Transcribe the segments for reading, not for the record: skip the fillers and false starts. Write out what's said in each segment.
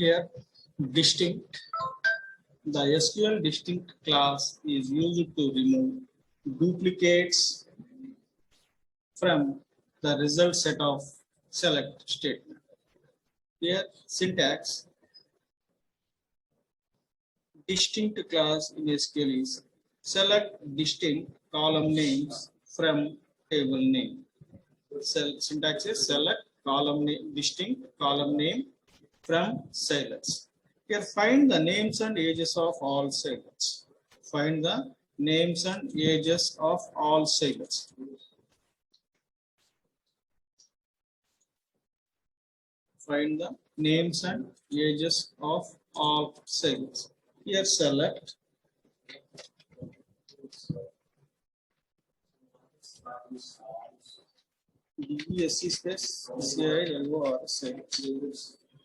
Here, distinct. The SQL distinct class is used to remove duplicates from the result set of select statement. Here, syntax. Distinct class in SQL is select distinct column names from table name. Syntax is select column name, distinct column name from silence. Here, find the names and ages of all silence. Find the names and ages of all silence. Find the names and ages of all silence. Here, select DESC space CILOR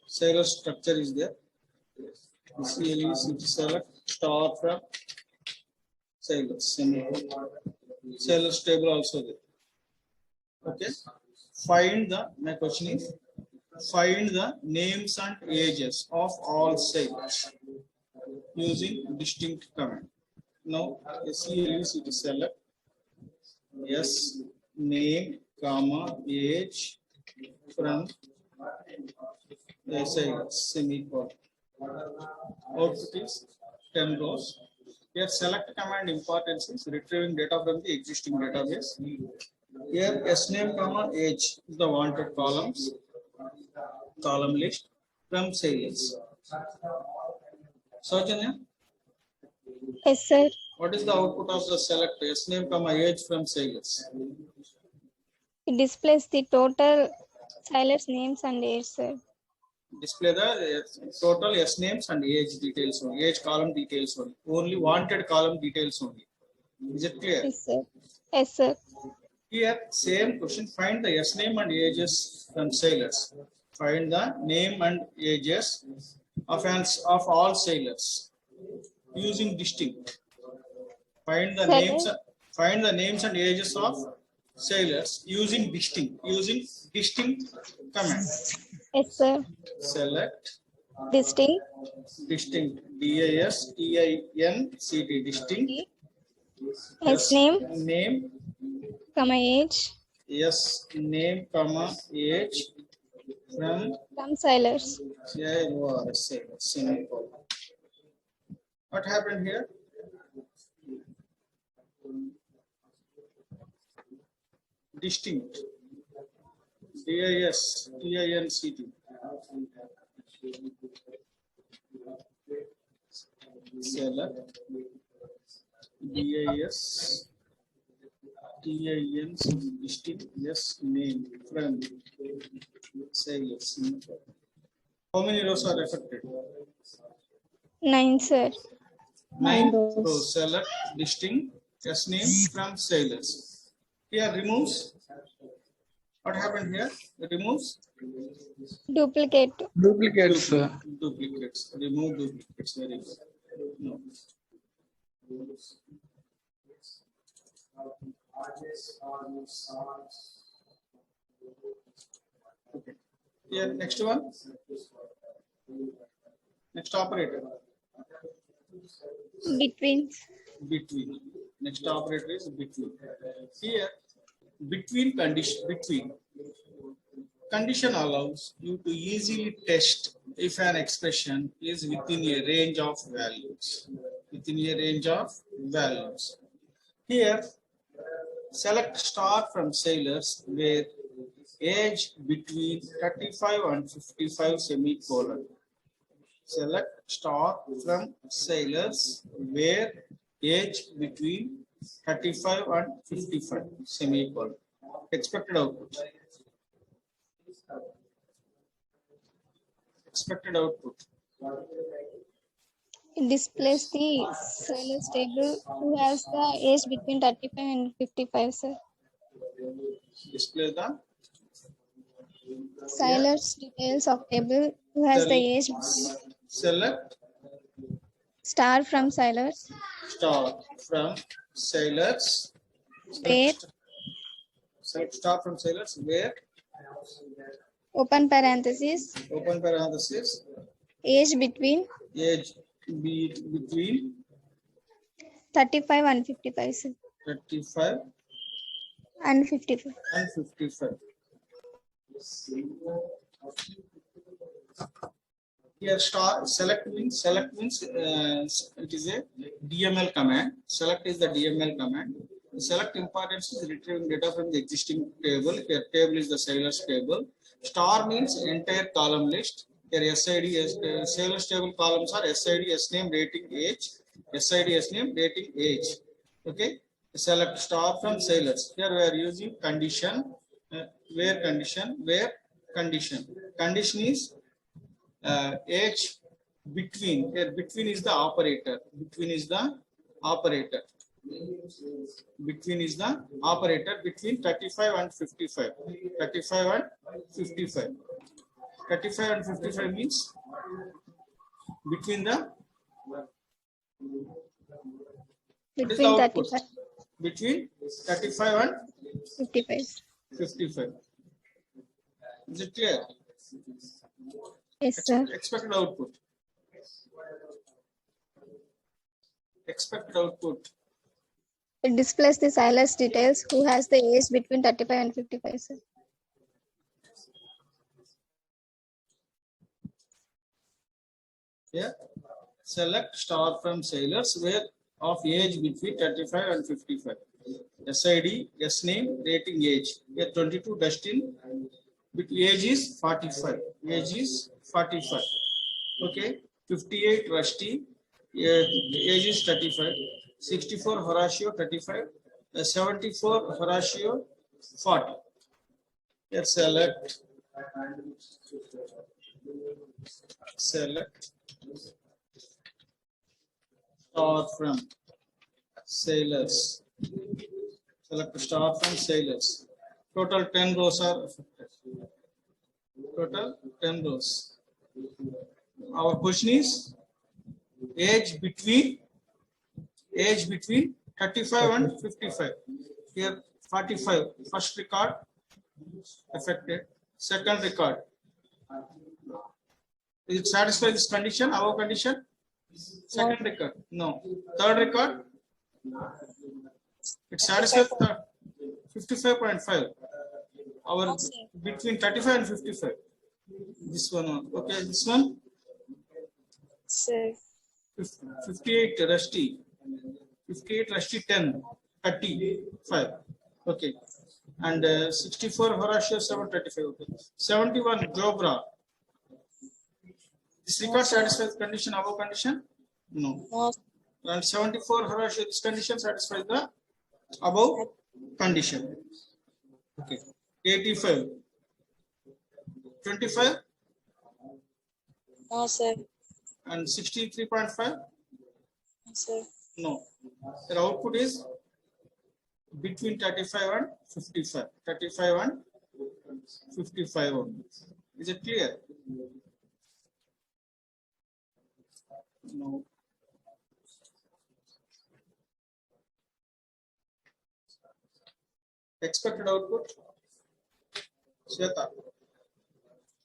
silence structure is there. CL is select star from silence. Silence table also there. Okay. Find the, my question is, find the names and ages of all silence using distinct command. Now, SEL is select yes name comma age from silence semicolon. Output is 10 rows. Here, select command importance is retrieving data from the existing database. Here, sname comma age is the wanted columns, column list from silence. Saujanya? Yes, sir. What is the output of the select sname comma age from silence? It displays the total silence names and age, sir. Display the total S names and age details only, age column details only, only wanted column details only. Is it clear? Yes, sir. Yes, sir. Here, same question, find the S name and ages from sailors. Find the name and ages of all sailors using distinct. Find the names and ages of sailors using distinct command. Yes, sir. Select Distinct. DISTINCT distinct Yes, name comma age yes name comma age from sailors. semicolon. What happened here? Distinct DISTINCT select distinct yes name from sailors. How many rows are affected? 9, sir. 9 rows. Select distinct yes name from sailors. Here removes. What happened here? It removes Duplicate. Duplicates. Duplicates. Remove duplicates. Very good. No. Okay. Here, next one. Next operator. Between. Next operator is between. Here, between condition allows you to easily test if an expression is within a range of values. Here, select star from sailors where age between 35 and 55 semicolon. Select star from sailors where age between 35 and 55 semicolon. Expected output. It displays the sailors table who has the age between 35 and 55, sir. Display the Sailors details of table who has the age. Select Star from sailors. Where Select star from sailors where open parenthesis age between between 35 and 55, sir. 35 And 55. and 55. Here select means it is a DML command. Select is the DML command. The select importance is retrieving data from the existing table. Here table is the sailors table. Star means entire column list. Here SID sailors table columns are SID, SName, rating, age. SID, SName, rating, age. Okay. Select star from sailors. Here we are using condition. Where condition. Condition is age between. Here between is the operator. Between is the operator between 35 and 55. 35 and 55. 35 and 55 means between the Between 35 between 35 and 55. 55. Is it clear? Yes, sir. Expected output. It displays the sailor's details who has the age between 35 and 55, sir. Here, select star from sailors where of age between 35 and 55. SID, SName, rating, age. Here 22 Dustin, age is 45. Okay. 58 Rusty, age is 35. 64 Horatio, 35. 74 Horatio, 40. Here select star from sailors. Select star from sailors. Total 10 rows are affected. Total 10 rows. Our question is age between 35 and 55. Here 45. First record affected. Second record. Is it satisfy this condition? Our condition? Second record. No. Third record. It satisfies 55.5. Our between 35 and 55. This one. Okay. This one. Sir. 58 Rusty. 58 Rusty 10. 35. Okay. And 64 Horatio 735. Okay. 71 Jobra. This record satisfies condition, above condition? No. And 74 Horatio, this condition satisfies the above condition. Okay. 85. 25? No, sir. And 63.5? No, sir. No. The output is between 35 and 55. 35 and 55 only. Is it clear? No. Expected output. Shweta.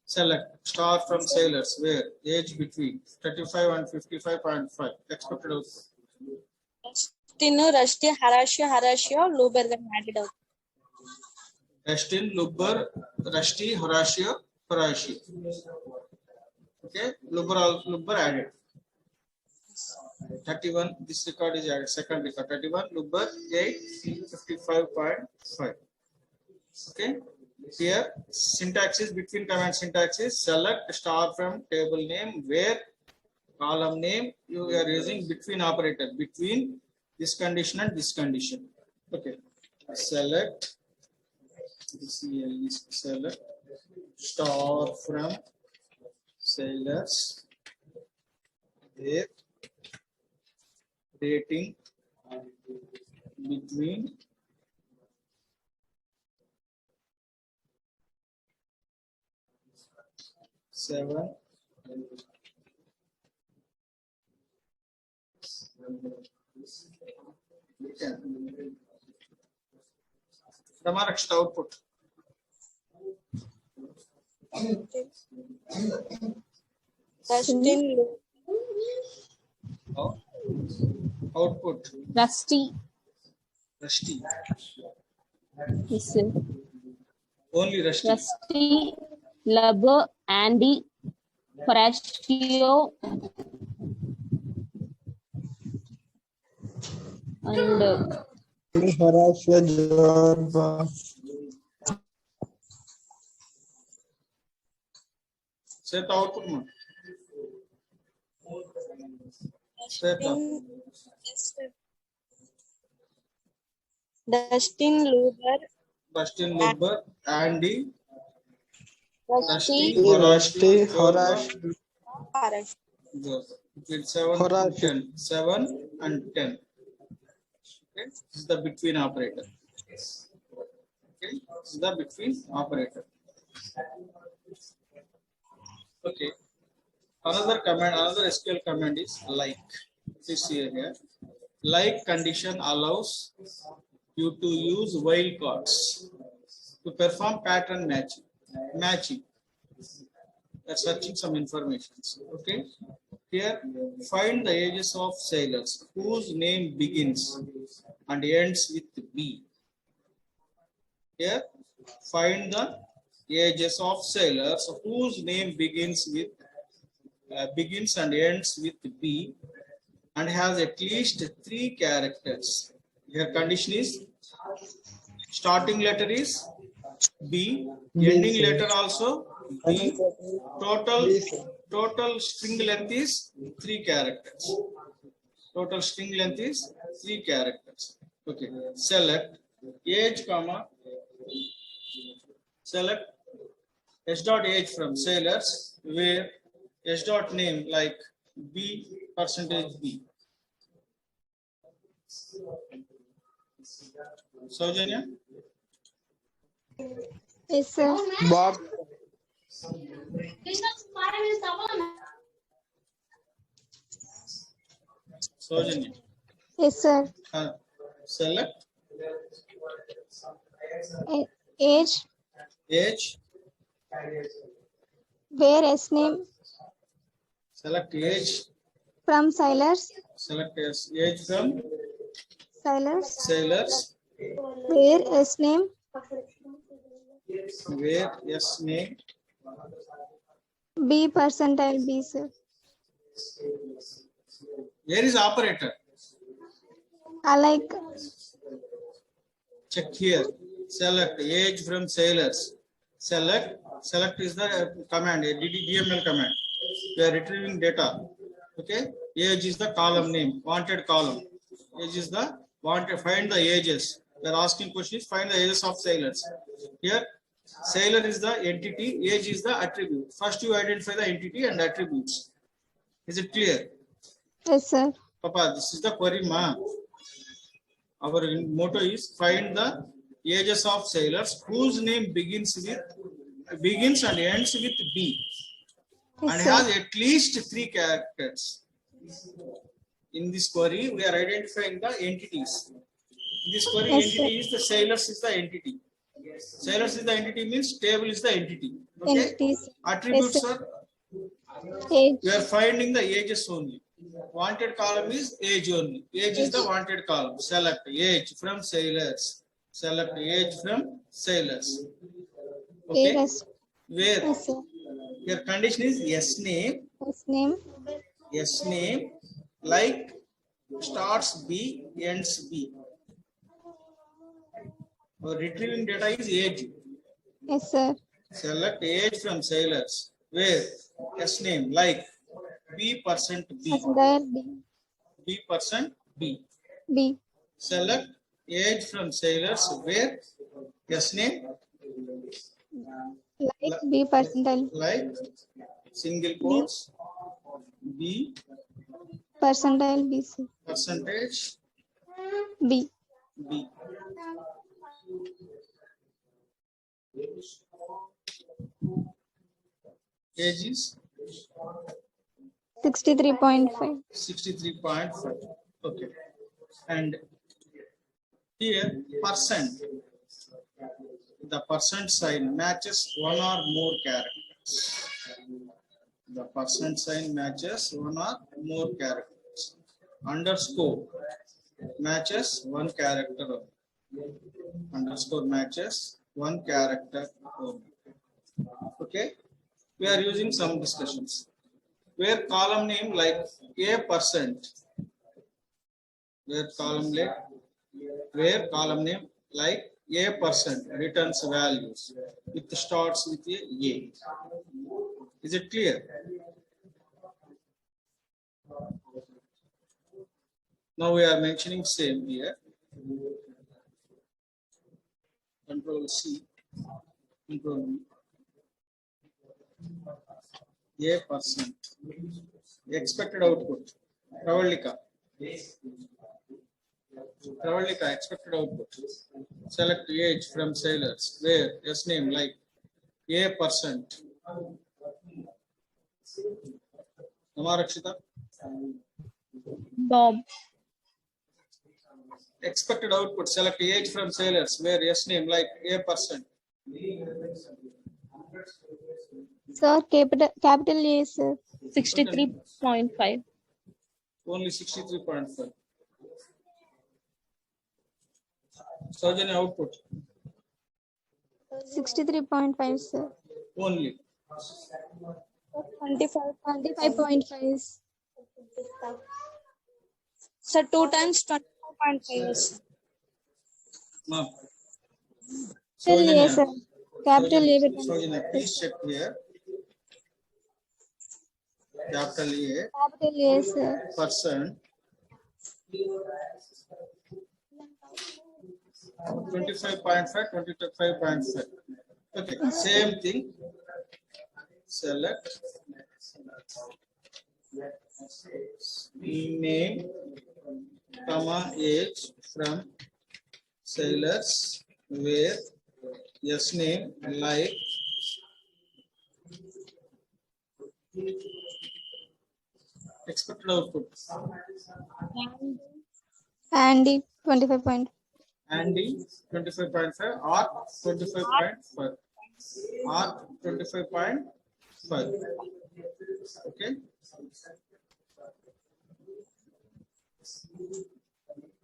Select star from sailors where age between 35 and 55.5. Expected output. Rusty, Horatio, Luber then added out. Dustin, Lubber, Rusty, Horatio. Okay, Lubber added. 31, this record is added. Second record, 31, Lubber, 8, 55.5. Okay, here syntax is between command syntax is select star from table name where column name you are using between operator between this condition and this condition. Okay, select star from sailors where rating between 7 Ramarakshita output. Dustin, Oh, output Rusty. Rusty. Yes, sir. Only Rusty. Rusty, Lubber, Andy, Horatio, and Horatio Jorba. Say the output one. Say the Dustin Luber, Dustin Lubber, Andy, Rusty, Rusty, Jorba, Horatio. Jorba. Between 7 and Horatio. 10. 7 and 10. Okay, this is the between operator. Okay, this is the between operator. Okay, another command, another SQL command is like. This here, like condition allows you to use wildcards to perform pattern matching. They're searching some information. Okay, here find the ages of sailors whose name begins and ends with B. Here find the ages of sailors whose name begins and ends with B and has at least 3 characters. Here condition is starting letter is B, ending sir. letter also B. Total string length is 3 characters. Total string length is 3 characters. Okay. Select age, comma. Select s dot age from sailors where s dot name like B percentage B. Saujanya? yes, sir. Bob. Saujanya. Yes, sir. Select Age, age. where S name Select age. from sailors, Select age from sailors. where S name Where yes name B percentile B, sir. where is operator? I like Check here. Select age from sailors. Select is the command, a DML command. We are retrieving data. Okay. Age is the column name, wanted column. Age is the wanted. Find the ages. We are asking questions. Find the ages of sailors. Here, sailor is the entity. Age is the attribute. First, you identify the entity and attributes. Is it clear? yes, sir. Papa, this is the query, ma. Our motto is find the ages of sailors whose name begins and ends with B Yes, and sir. has at least 3 characters. In this query, we are identifying the entities. In this query, Yes, sir. entity is the sailors is the entity. Sailors is the entity means table is the entity. Okay. Entities. Attributes Yes, sir. are Age, we are finding the ages only. Wanted column is age only. Age is the wanted column. Select age from sailors. Select age from sailors. Okay. yes, Where yes, sir. your condition is yes name. S name Yes name like starts B ends B. Our retrieving data is age. yes, sir. Select age from sailors. Where yes name like B percent B. Percentile B, B percent B. B, Select age from sailors where yes name like B percentile like single quotes B percentile B, sir. percentage B, B. Age is 63.5. 63.5. Okay. And here percent. The percent sign matches one or more characters. The percent sign matches one or more characters. Underscore matches one character only. Underscore matches one character only. Okay. We are using some discussions. Where column name like a%, where column name like a% returns values with starts with a. Is it clear? Now we are mentioning same here. Control C, Control V. A%. Expected output. Pravalika. Expected output. Select age from sailors. Where yes name like A%. Namarakshita. Bob. Expected output. Select age from sailors. Where yes name like A%. Sir, capital A, sir. 63.5. Only 63.5. Saujanya output. 63.5, sir. Only. 25.5. So 2 times 25.5. Ma'am. Capital A, sir. Capital A. Saujanya, please check here. Capital A. Capital A, sir. Percent. 25.5, 25.5. Okay, same thing. Select name, comma age from sailors where yes name like expected output. Andy, 25. Andy 25.5 or 25.5 or 25.5. Okay.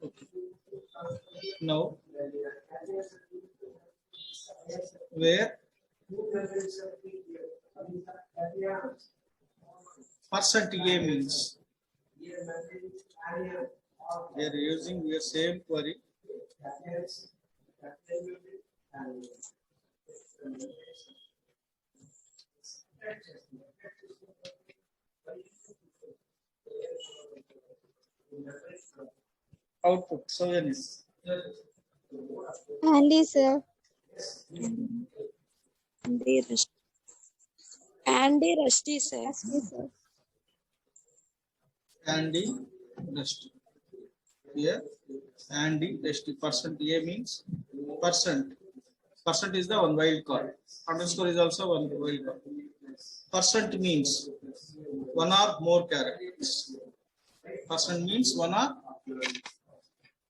Okay. Now, where percent A means we are using the same query. Output. So yes. Andy, sir. Andy Rusty, sir. Yes, sir. Andy Rusty. Here, Andy Rusty. Percent A means percent. Percent is the one wild card. Underscore is also one wild card. Percent means one or more characters. Percent means one or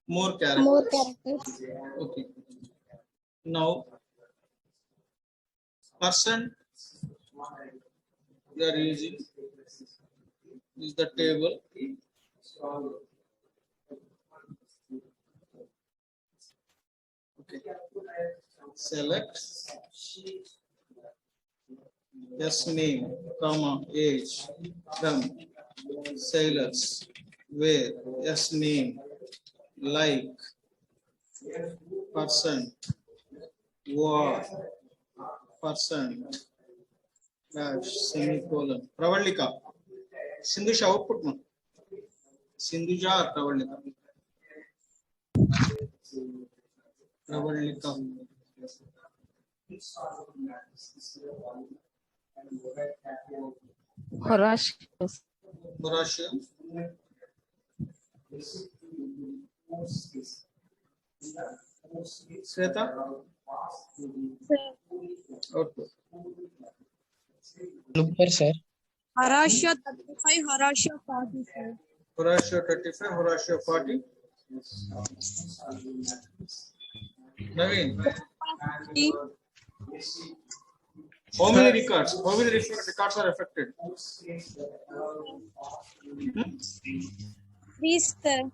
more characters. More characters. Okay. Now, percent we are using is the table. Okay. Select yes name, comma age from sailors where yes name like percent war percent dash semicolon. Pravalika. Sindhusha output no. Sindhuja or Pravalika. Pravalika. Horatius. Horatio. Sweta. Output. Super, sir. Horatio 35, Horatio 40, sir. Horatio 35, Horatio 40. Naveen. How many records? How many records are affected? Three, sir.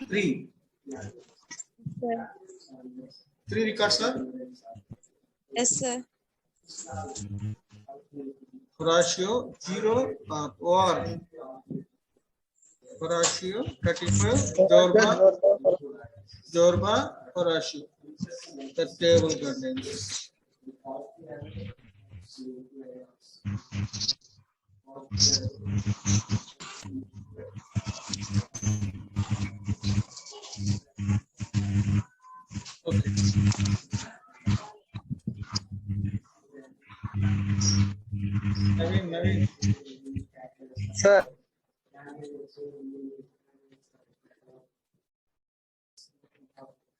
Three. Sir. 3 records are Yes, sir. Horatio 0 or Horatio 35 Jorba Horatio. The table contains. Okay. Naveen. Sir.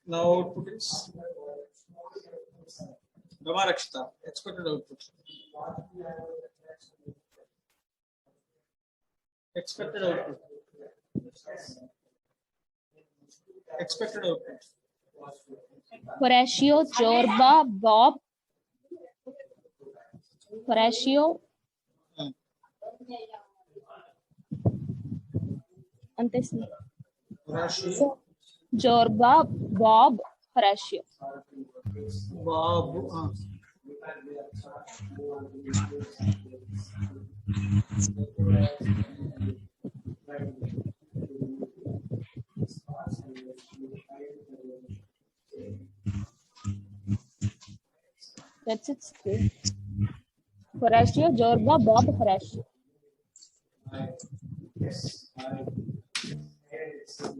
Now output is Ramarakshita, expected output. Expected output. Expected output. Horatio, Jorba, Bob. Horatio. Ante sir. Horatio, Jorba, Bob, Horatio. Bob. That's it. Horatio, Jorba, Bob, Horatio.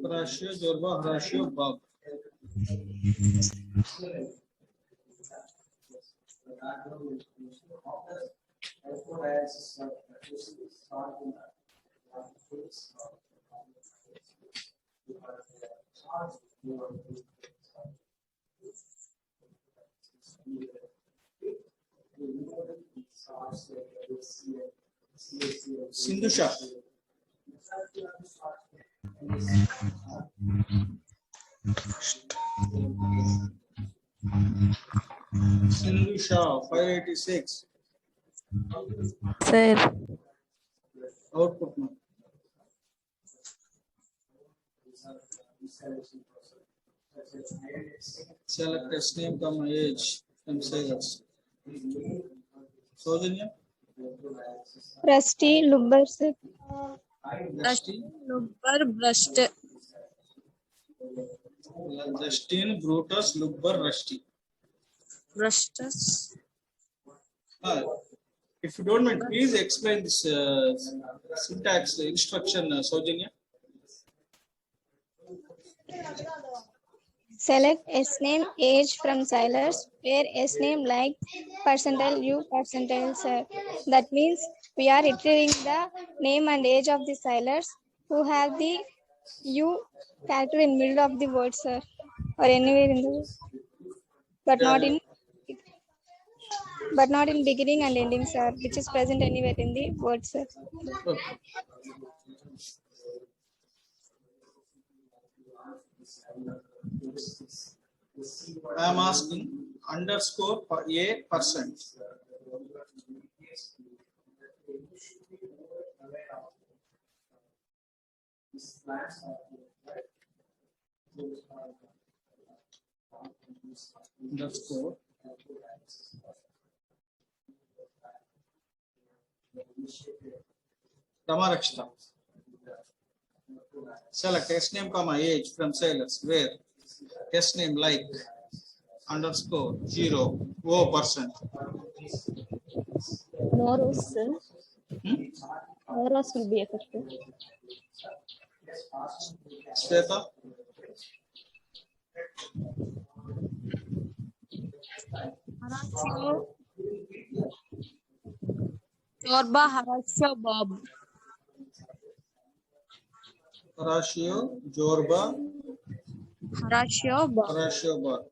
Horatio, Jorba, Horatio, Bob. Sindhusha. Sindhusha 586. Sir. Output now. Select test name, comma age from Salers. Sojanya. Rusty Lubber, sir. Rusty. Lubber, brushed. Justin, Brutus, Lubber, Rusty. Brushes. If you don't mind, please explain this syntax instruction, Sojanya. Select S name age from Silers, where S name like %U %, that means we are retrieving the name and age of the Silers who have the U character in middle of the word, sir, or anywhere in the word, but not in beginning and ending, sir, which is present anywhere in the word, sir. Okay. I am asking underscore for a %. Underscore. Ramarakshita. Select test name, comma age from Salers, where test name like underscore 0 %. No rows, sir. No rows will be affected. Sweta. Horatio. Jorba, Horatio, Bob. Horatio, Jorba, Horatio, Bob. Horatio, Bob.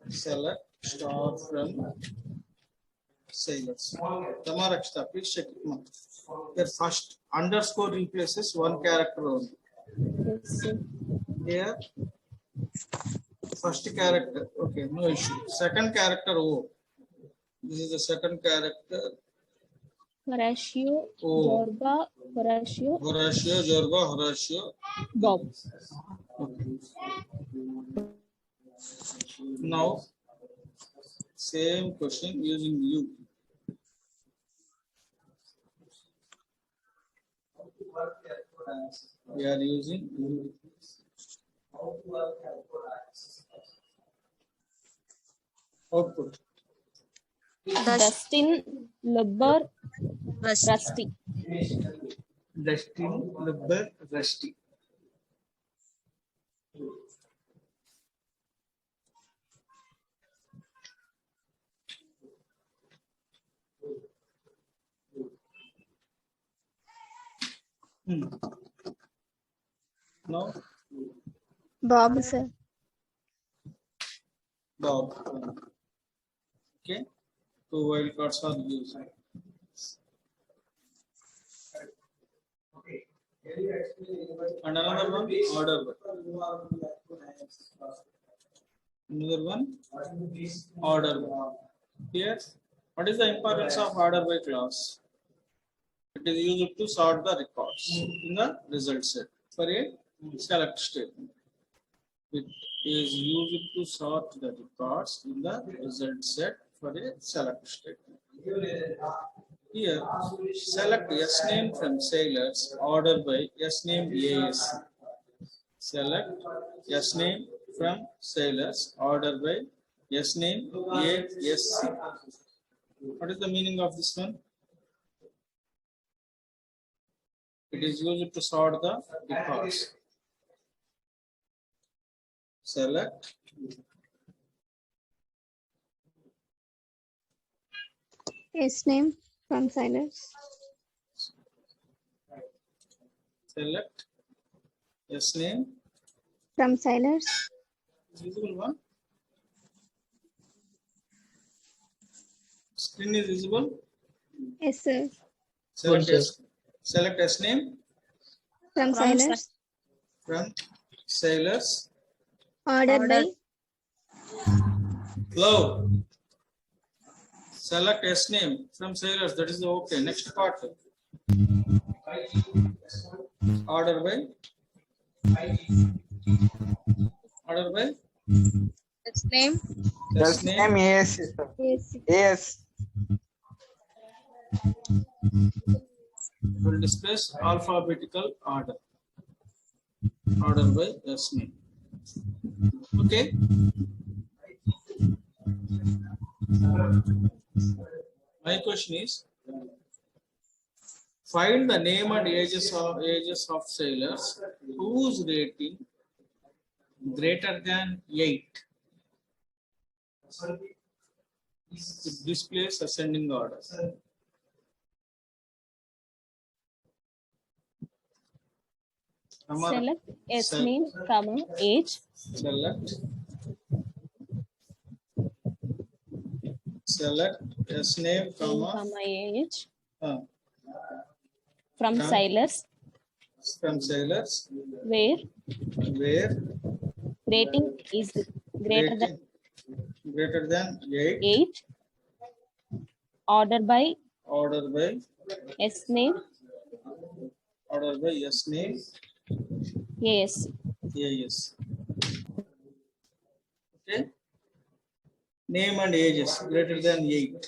Select star from Salers. Ramarakshita, please check it now. Here first underscore replaces one character only. Yes, sir. Here first character, okay, no issue. Second character O. This is the second character. Horatio, Oh. Jorba, Horatio, Horatio, Jorba, Horatio. Bob. Okay. Now, same question using you. We are using you. Output. Dustin, Lubber, Rusty. Dustin, Lubber, Rusty. No, Bob, sir. Bob. Okay, 2 wild cards are used. And another one, order by. Another one, order by. Here, what is the importance of order by clause? It is used to sort the records in the result set for a select statement. It is used to sort the records in the result set for a select statement. Here, select S name from sailors, order by S name ASC. Select S name from sailors, order by S name ASC. What is the meaning of this one? It is used to sort the records. Select S name from sailors. select S name. From sailors. Visible one. Screen is visible. Yes, sir. Select Good, S. Select S name From sailors. from sailors. Ordered by. Low. Select S name from sailors. That is the okay. Next part. Order by. Order by. Its name. S name. AS. Yes. AS. Will displace alphabetical order. Order by S name. Okay. My question is, find the name and ages of sailors whose rating greater than 8. It displays ascending order. Amar, Select S Sel- name, comma, age. select S name, comma, Age. uh, From From- sailors, from sailors where where rating is greater than rating greater than 8. 8. Order by Order by S name, S name. AS. Yes. Okay. Name and ages greater than 8.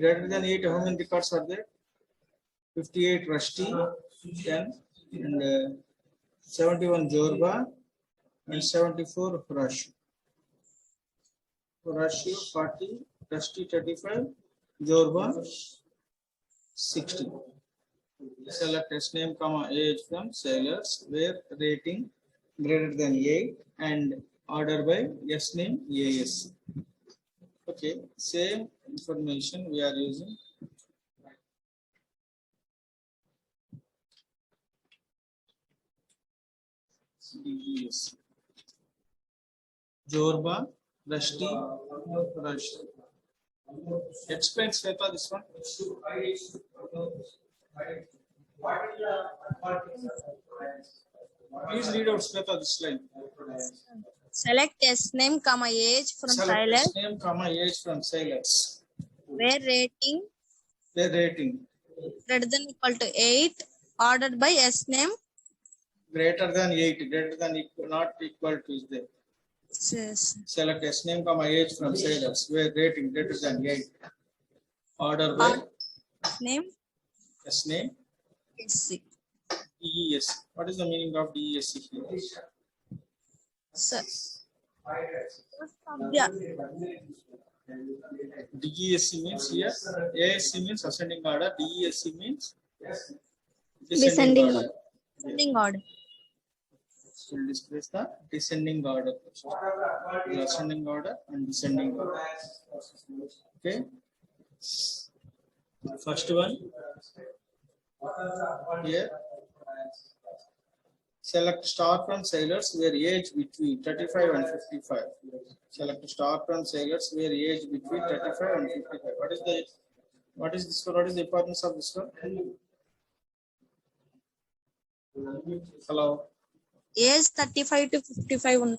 Greater than 8, how many records are there? 58 Rusty, 10, and 71 Jorba, and 74 Horatio. Horatio 40, Rusty 35, Jorba 60. Select S name, comma, age from sailors where rating greater than 8 and order by S name AS. Okay, same information we are using. Yes. Jorba, Rusty, Rusty. Explain, Sweta, this one. Please read out, Sweta, this line. Select S name, comma, age from Select sailors. S name, comma, age from sailors. where rating Their rating greater than equal to 8 ordered by S name. greater than 8, greater than equal, not equal to is there. Yes. Select S name comma age from sailors where rating greater than 8. Order by Name S name SC. DESC. What is the meaning of DESC here? Sir. Yeah. DESC means here, ASC means ascending order, DESC means Descending order. Descending order. Will displace the descending order. The ascending order and descending order. Okay. First one here. Select star from sailors where age between 35 and 55. Select star from sailors where age between 35 and 55. What is this one? What is the importance of this one? Hello. Age 35 to 55 ఉంది.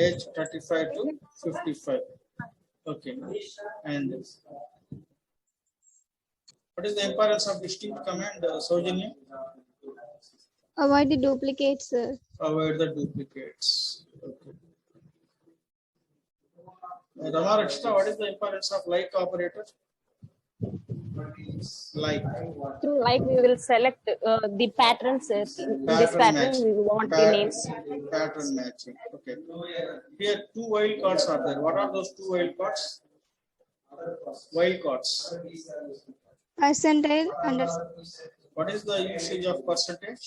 Age 35 to 55. Okay. And what is the importance of distinct command, Saujanya? Avoid the duplicates, sir. Avoid the duplicates. Okay. Ramarakshita, what is the importance of like operator? Like. Through like we will select the patterns. In this pattern matching. we want the names. Pattern matching. Okay. Here two wildcards are there. What are those two wildcards? Wildcards. Percentile under What is the usage of percentage?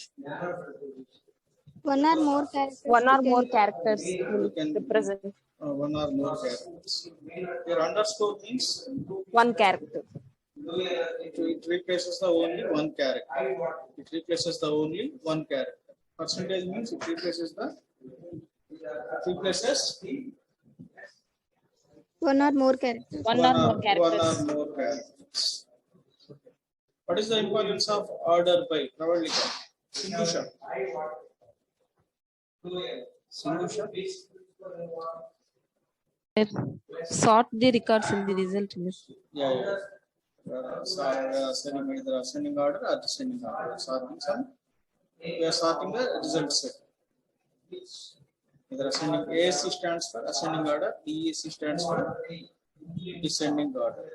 one or more characters. One or more characters will can- represent One or more characters. Here underscore means one character. it replaces the only one character. It replaces the only one character. Percentage means it replaces One or more characters. One or more characters. One or more characters. What is the importance of order by? Pravalika. Sindhusha. Sindhusha. Sort the records in the result list. Yeah. Ascending order or descending order. Sorting some. We are sorting the result set. Either ascending ASC stands for ascending order, DESC stands for descending order.